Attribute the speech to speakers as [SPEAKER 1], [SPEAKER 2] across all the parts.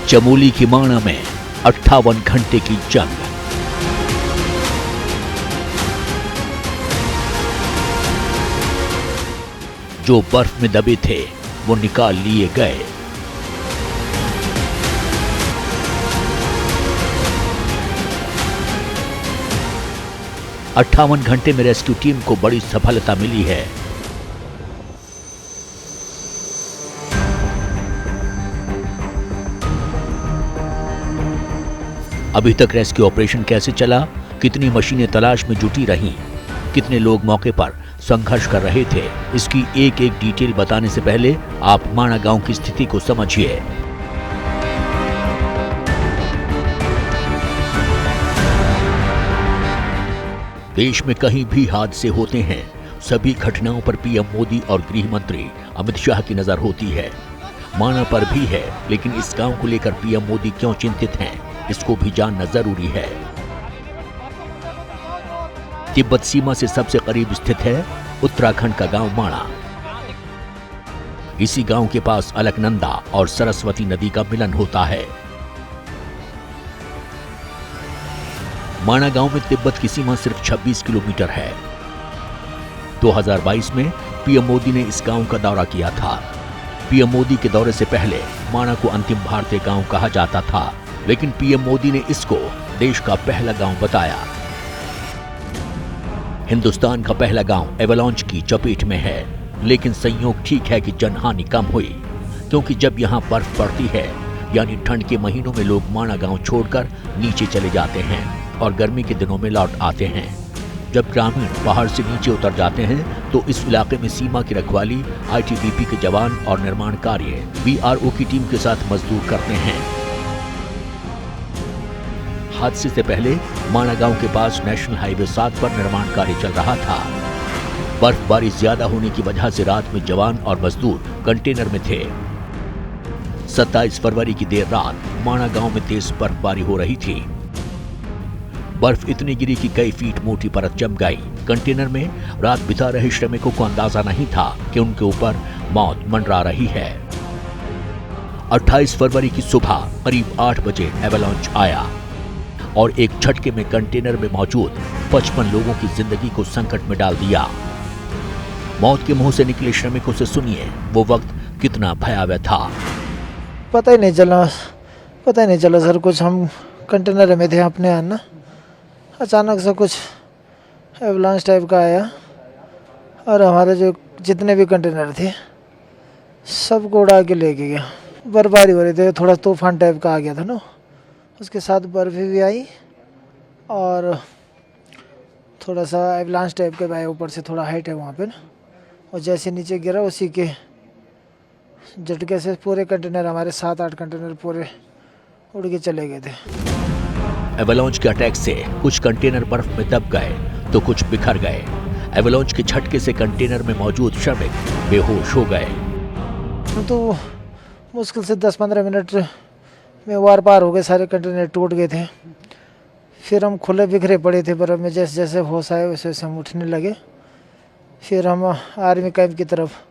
[SPEAKER 1] चमोली की माणा में 58 घंटे की जंग। जो बर्फ में दबे थे वो निकाल लिए गए। अट्ठावन घंटे में रेस्क्यू टीम को बड़ी सफलता मिली है। अभी तक रेस्क्यू ऑपरेशन कैसे चला, कितनी मशीनें तलाश में जुटी रहीं, कितने लोग मौके पर संघर्ष कर रहे थे, इसकी एक एक डिटेल बताने से पहले आप माणा गांव की स्थिति को समझिए। देश में कहीं भी हादसे होते हैं, सभी घटनाओं पर पीएम मोदी और गृह मंत्री अमित शाह की नजर होती है। माणा पर भी है, लेकिन इस गांव को लेकर पीएम मोदी क्यों चिंतित हैं, इसको भी जानना जरूरी है। तिब्बत सीमा से सबसे करीब स्थित है उत्तराखंड का गांव माणा। इसी गांव के पास अलकनंदा और सरस्वती नदी का मिलन होता है। माणा गांव में तिब्बत की सीमा सिर्फ 26 किलोमीटर है। 2022 में पीएम मोदी ने इस गांव का दौरा किया था। पीएम मोदी के दौरे से पहले माणा को अंतिम भारतीय गांव कहा जाता था, लेकिन पीएम मोदी ने इसको देश का पहला गांव बताया। हिंदुस्तान का पहला गांव एवलांच की चपेट में है, लेकिन संयोग ठीक है कि जनहानि कम हुई, क्योंकि जब यहां बर्फ पड़ती है यानी ठंड के महीनों में लोग माणा गांव छोड़कर नीचे चले जाते हैं और गर्मी के दिनों में लौट आते हैं। जब ग्रामीण पहाड़ से नीचे उतर जाते हैं तो इस इलाके में सीमा की रखवाली आईटीबीपी के जवान और निर्माण कार्य बीआरओ की टीम के साथ मजदूर करते हैं। हादसे से पहले माणा गांव के पास नेशनल हाईवे 7 पर निर्माण कार्य चल रहा था। बर्फबारी ज्यादा होने की वजह से रात में जवान और मजदूर कंटेनर में थे। 27 फरवरी की देर रात माणा गांव में तेज बर्फबारी हो रही थी। बर्फ इतनी गिरी कि कई फीट मोटी परत जम गई। कंटेनर में रात बिता रहे श्रमिकों को अंदाजा नहीं था कि उनके ऊपर मौत मंडरा रही है। 28 फरवरी की सुबह करीब 8 बजे एवलांच आया और एक झटके में कंटेनर में मौजूद 55 लोगों की जिंदगी को संकट में डाल दिया। मौत के मुंह से निकले श्रमिकों से सुनिए वो वक्त कितना भयावह था।
[SPEAKER 2] पता ही नहीं चला सर, कुछ हम कंटेनर में थे अपने यहाँ ना, अचानक से कुछ एवलांच टाइप का आया और हमारे जो जितने भी कंटेनर थे सबको उड़ा के लेके गया। बर्फबारी हो रही थी, थोड़ा तूफान टाइप का आ गया था ना, उसके साथ बर्फ भी आई और थोड़ा सा एवलांच टाइप के आया, ऊपर से थोड़ा हाइट है वहाँ पे ना, और जैसे नीचे गिरा उसी के झटके से पूरे कंटेनर, हमारे 7-8 कंटेनर पूरे उड़ के चले गए थे।
[SPEAKER 1] एवलांच के अटैक से कुछ कंटेनर बर्फ में दब गए तो कुछ बिखर गए। एवलांच के झटके से कंटेनर में मौजूद श्रमिक बेहोश हो गए।
[SPEAKER 2] तो मुश्किल से 10-15 मिनट में वार पार हो गए, सारे कंटेनर टूट गए थे। फिर हम खुले बिखरे पड़े थे बर्फ में, जैसे जैसे होश आए वैसे वैसे हम उठने लगे। फिर हम आर्मी कैंप की तरफ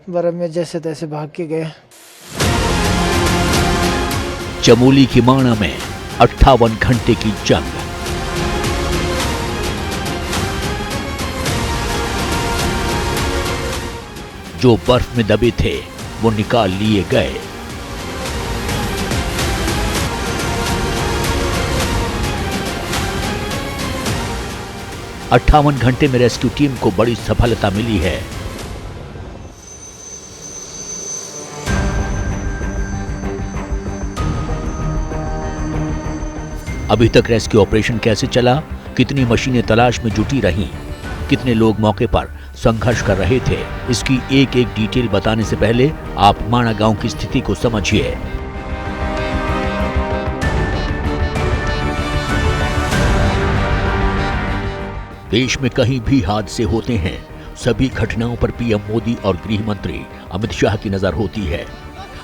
[SPEAKER 2] बर्फ में जैसे तैसे भाग के गए।
[SPEAKER 1] चमोली की माणा में 58 घंटे की जंग। जो बर्फ में दबे थे वो निकाल लिए गए। अट्ठावन घंटे में रेस्क्यू टीम को बड़ी सफलता मिली है। अभी तक रेस्क्यू ऑपरेशन कैसे चला, कितनी मशीनें तलाश में जुटी रहीं, कितने लोग मौके पर संघर्ष कर रहे थे, इसकी एक एक डिटेल बताने से पहले आप माणा गांव की स्थिति को समझिए। देश में कहीं भी हादसे होते हैं, सभी घटनाओं पर पीएम मोदी और गृह मंत्री अमित शाह की नजर होती है।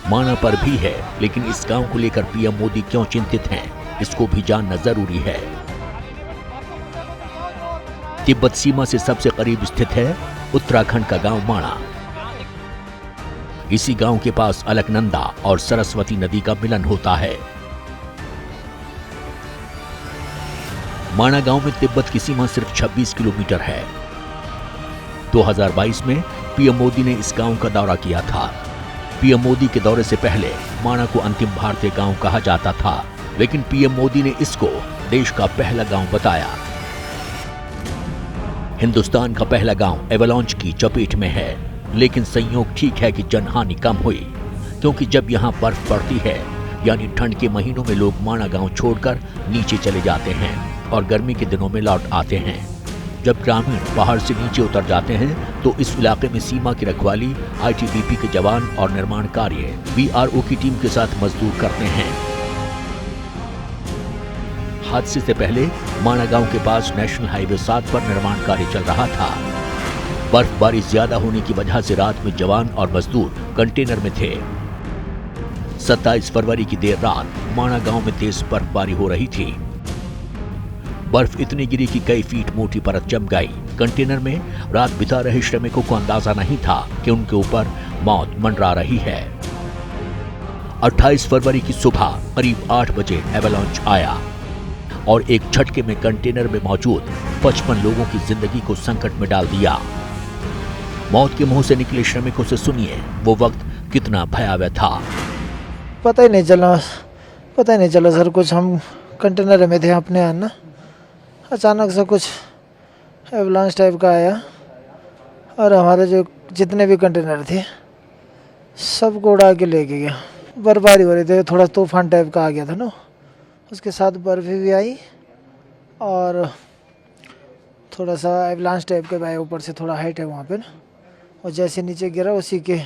[SPEAKER 1] माणा पर भी है, लेकिन इस गांव को लेकर पीएम मोदी क्यों चिंतित हैं, इसको भी जानना जरूरी है। तिब्बत सीमा से सबसे करीब स्थित है उत्तराखंड का गांव माणा। इसी गांव के पास अलकनंदा और सरस्वती नदी का मिलन होता है। माणा गांव में तिब्बत की सीमा सिर्फ 26 किलोमीटर है। 2022 में पीएम मोदी ने इस गांव का दौरा किया था। पीएम मोदी के दौरे से पहले माणा को अंतिम भारतीय गांव कहा जाता था, लेकिन पीएम मोदी ने इसको देश का पहला गांव बताया। हिंदुस्तान का पहला गांव एवलांच की चपेट में है, लेकिन संयोग ठीक है कि जनहानि कम हुई, क्योंकि जब यहां बर्फ पड़ती है यानी ठंड के महीनों में लोग माणा गांव छोड़कर नीचे चले जाते हैं और गर्मी के दिनों में लौट आते हैं। जब ग्रामीण पहाड़ से नीचे उतर जाते हैं तो इस इलाके में सीमा की रखवाली आईटीबीपी के जवान और निर्माण कार्य बीआरओ की टीम के साथ मजदूर करते हैं। हादसे से पहले माणा गांव के पास नेशनल हाईवे 7 पर निर्माण कार्य चल रहा था। बर्फबारी ज्यादा होने की वजह से रात में जवान और मजदूर कंटेनर में थे। 27 फरवरी की देर रात माणा गांव में तेज बर्फबारी हो रही थी। बर्फ इतनी गिरी कि कई फीट मोटी परत जम गई। कंटेनर में रात बिता रहे श्रमिकों को अंदाजा नहीं था कि उनके ऊपर मौत मंडरा रही है। 28 फरवरी की सुबह करीब 8 बजे एवलांच आया और एक झटके में कंटेनर में मौजूद 55 लोगों की जिंदगी को संकट में डाल दिया। मौत के मुंह से निकले श्रमिकों से सुनिए वो वक्त कितना भयावह था।
[SPEAKER 2] पता ही नहीं चला सर, कुछ हम कंटेनर में थे अपने यहाँ ना, अचानक से कुछ एवलांच टाइप का आया और हमारे जो जितने भी कंटेनर थे सबको उड़ा के लेके गया। बर्फबारी हो रही थी, थोड़ा तूफान टाइप का आ गया था ना, उसके साथ बर्फ भी आई और थोड़ा सा एवलांच टाइप के आया, ऊपर से थोड़ा हाइट है वहाँ पे ना, और जैसे नीचे गिरा उसी के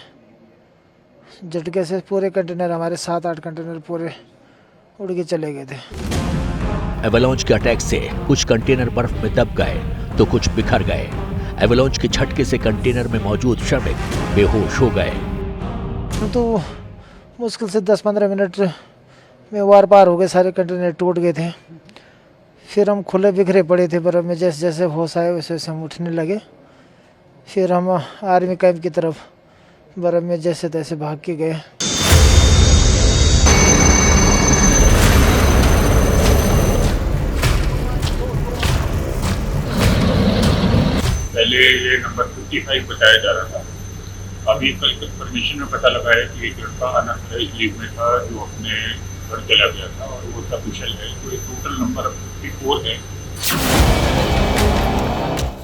[SPEAKER 2] झटके से पूरे कंटेनर, हमारे 7-8 कंटेनर पूरे उड़ के चले गए थे।
[SPEAKER 1] एवलांच के अटैक से कुछ कंटेनर बर्फ में दब गए तो कुछ बिखर गए। एवलांच के झटके से कंटेनर में मौजूद श्रमिक बेहोश हो गए।
[SPEAKER 2] तो मुश्किल से 10-15 मिनट में वार पार हो गए, सारे कंटेनर टूट गए थे। फिर हम खुले बिखरे पड़े थे बर्फ में, जैसे जैसे होश आए वैसे वैसे हम उठने लगे। फिर हम आर्मी कैंप की तरफ बर्फ में जैसे तैसे भाग के गए।
[SPEAKER 3] पहले ये नंबर 55 बताया जा रहा था। अभी कल कंफर्मेशन में पता लगा है कि एक लड़का अनऑथराइज्ड लीव में था जो अपने घर चला गया था और वो सकुशल है, तो टोटल नंबर अब 54 है।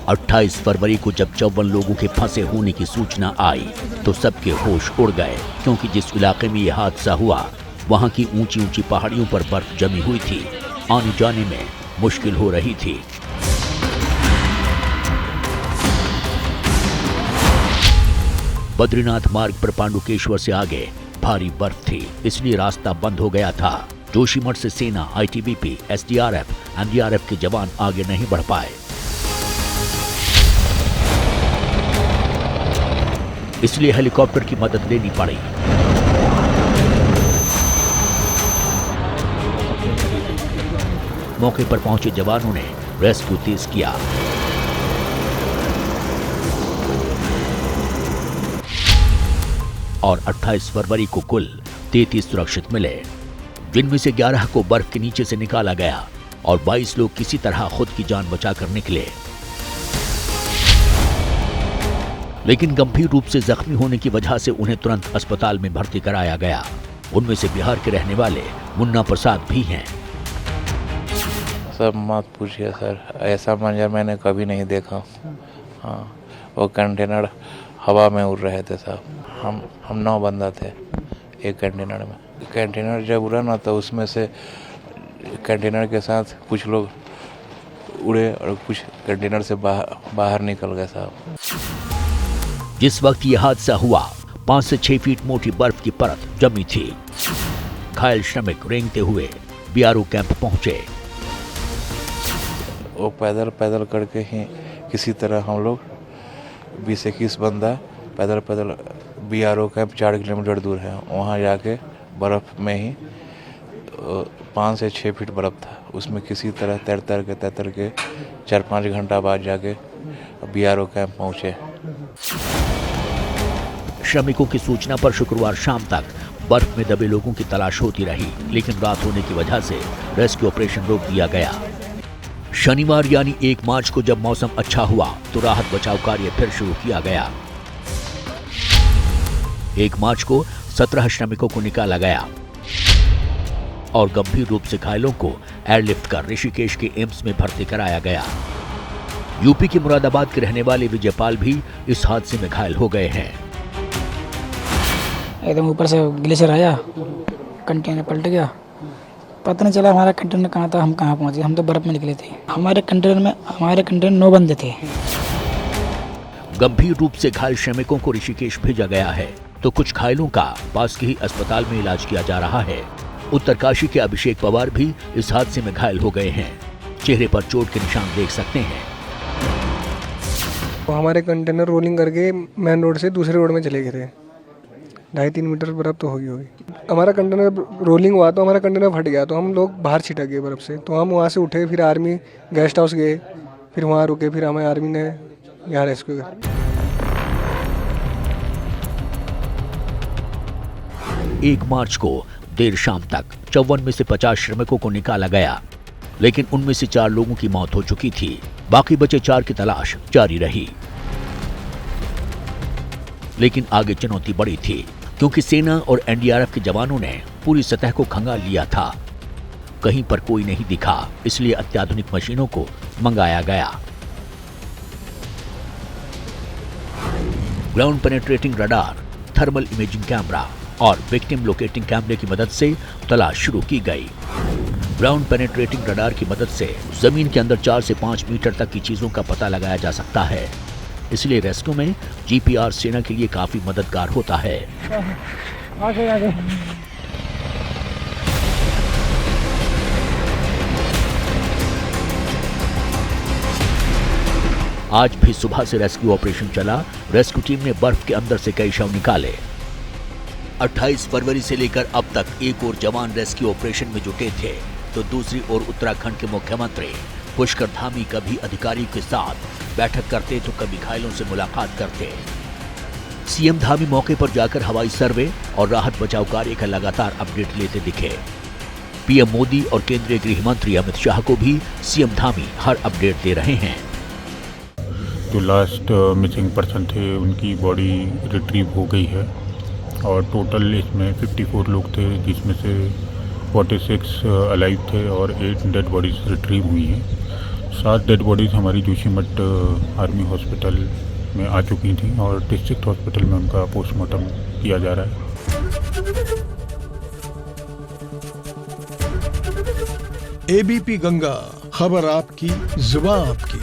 [SPEAKER 1] 28 फरवरी को जब 54 लोगों के फंसे होने की सूचना आई तो सबके होश उड़ गए, क्योंकि जिस इलाके में यह हादसा हुआ वहां की ऊंची ऊंची पहाड़ियों पर बर्फ जमी हुई थी, आने जाने में मुश्किल हो रही थी। बद्रीनाथ मार्ग पर पांडुकेश्वर से आगे भारी बर्फ थी, इसलिए रास्ता बंद हो गया था। जोशीमठ से सेना, आईटीबीपी, एसडीआरएफ, एनडीआरएफ के जवान आगे नहीं बढ़ पाए, इसलिए हेलीकॉप्टर की मदद लेनी पड़ी। मौके पर पहुंचे जवानों ने रेस्क्यू तेज किया। और 28 फरवरी को कुल 33 सुरक्षित मिले, जिनमें से 11 को बर्फ के नीचे से निकाला गया और 22 लोग किसी तरह खुद की जान बचाकर निकले। लेकिन गंभीर रूप से जख्मी होने की वजह से उन्हें तुरंत अस्पताल में भर्ती कराया गया। उनमें से बिहार के रहने वाले मुन्ना प्रसाद भी हैं।
[SPEAKER 4] सब मत पूछिए सर, ऐसा मंजर मैंने कभी नहीं देखा। हाँ, वो कंटेनर हवा में उड़ रहे थे साहब। हम 9 बंदा थे एक कंटेनर में। कंटेनर जब उड़ा ना तो उसमें से कंटेनर के साथ कुछ लोग उड़े और कुछ कंटेनर से बाहर निकल गए साहब।
[SPEAKER 1] जिस वक्त यह हादसा हुआ 5 से 6 फीट मोटी बर्फ की परत जमी थी। घायल श्रमिक रेंगते हुए बीआरओ कैंप पहुंचे।
[SPEAKER 4] वो पैदल करके ही किसी तरह हम लोग 20-21 बंदा पैदल बीआरओ कैंप 4 किलोमीटर दूर है, वहाँ जाके बर्फ़ में ही 5 से 6 फीट बर्फ़ था, उसमें किसी तरह तैर के 4-5 घंटा बाद जाके बीआरओ कैंप पहुँचे।
[SPEAKER 1] श्रमिकों की सूचना पर शुक्रवार शाम तक बर्फ में दबे लोगों की तलाश होती रही, लेकिन रात होने की वजह से रेस्क्यू ऑपरेशन रोक दिया गया। शनिवार यानी 1 मार्च को जब मौसम अच्छा हुआ तो राहत बचाव कार्य फिर शुरू किया गया। 1 मार्च को 17 श्रमिकों को निकाला गया और गंभीर रूप से घायलों को एयरलिफ्ट कर ऋषिकेश के एम्स में भर्ती कराया गया। यूपी के मुरादाबाद के रहने वाले विजयपाल भी इस हादसे में घायल हो गए हैं।
[SPEAKER 5] एकदम ऊपर से ग्लेशियर आया, कंटेनर पलट गया, पता नहीं चला हमारा कंटेनर कहाँ था, हम कहाँ पहुँचे। हम तो बर्फ में निकले थे। हमारे कंटेनर 9 बंदे थे।
[SPEAKER 1] गंभीर रूप से घायल श्रमिकों को ऋषिकेश भेजा गया है तो कुछ घायलों का पास के ही अस्पताल में इलाज किया जा रहा है। उत्तरकाशी के अभिषेक पवार भी इस हादसे में घायल हो गए हैं। चेहरे पर चोट के निशान देख सकते हैं।
[SPEAKER 6] तो हमारे कंटेनर रोलिंग करके मेन रोड से दूसरे रोड में चले गए थे। 2.5-3 मीटर बर्फ तो होगी। हमारा कंटेनर रोलिंग हुआ तो हमारा कंटेनर फट गया, तो हम लोग बाहर छिटक गए बर्फ से। तो हम वहाँ से उठे, फिर आर्मी गेस्ट हाउस गए, फिर वहाँ रुके, फिर हमें आर्मी ने यहाँ रेस्क्यू किया।
[SPEAKER 1] 1 मार्च को देर शाम तक 54 में से 50 श्रमिकों को निकाला गया, लेकिन उनमें से 4 लोगों की मौत हो चुकी थी। बाकी बचे 4 की तलाश जारी रही। लेकिन आगे चुनौती बड़ी थी, क्योंकि सेना और एनडीआरएफ के जवानों ने पूरी सतह को खंगाल लिया था। कहीं पर कोई नहीं दिखा, इसलिए अत्याधुनिक मशीनों को मंगाया गया। Ground penetrating radar, thermal imaging camera और विक्टिम लोकेटिंग कैमरे की मदद से तलाश शुरू की गई। ग्राउंड पेनेट्रेटिंग रडार की मदद से जमीन के अंदर 4 से 5 मीटर तक की चीजों का पता लगाया जा सकता है। इसलिए रेस्क्यू में जीपीआर सेना के लिए काफी मददगार होता है। आज भी सुबह से रेस्क्यू ऑपरेशन चला। रेस्क्यू टीम ने बर्फ के अंदर से कई शव निकाले। 28 फरवरी से लेकर अब तक एक और जवान रेस्क्यू ऑपरेशन में जुटे थे, तो दूसरी ओर उत्तराखंड के मुख्यमंत्री पुष्कर धामी कभी अधिकारियों के साथ बैठक करते तो कभी घायलों से मुलाकात करते। सीएम धामी मौके पर जाकर हवाई सर्वे और राहत बचाव कार्य का लगातार अपडेट लेते दिखे। पीएम मोदी और केंद्रीय गृह मंत्री अमित शाह को भी सीएम धामी हर अपडेट दे रहे हैं।
[SPEAKER 3] जो लास्ट मिसिंग पर्सन थे उनकी बॉडी रिट्रीव हो गई है और टोटल इसमें 54 लोग थे, जिसमें से 46 अलाइव थे और 8 डेड बॉडीज रिट्रीव हुई हैं। 7 डेड बॉडीज़ हमारी जोशीमठ आर्मी हॉस्पिटल में आ चुकी थी और डिस्ट्रिक्ट हॉस्पिटल में उनका पोस्टमार्टम किया जा रहा है।
[SPEAKER 7] एबीपी गंगा, खबर आपकी, जुबान आपकी।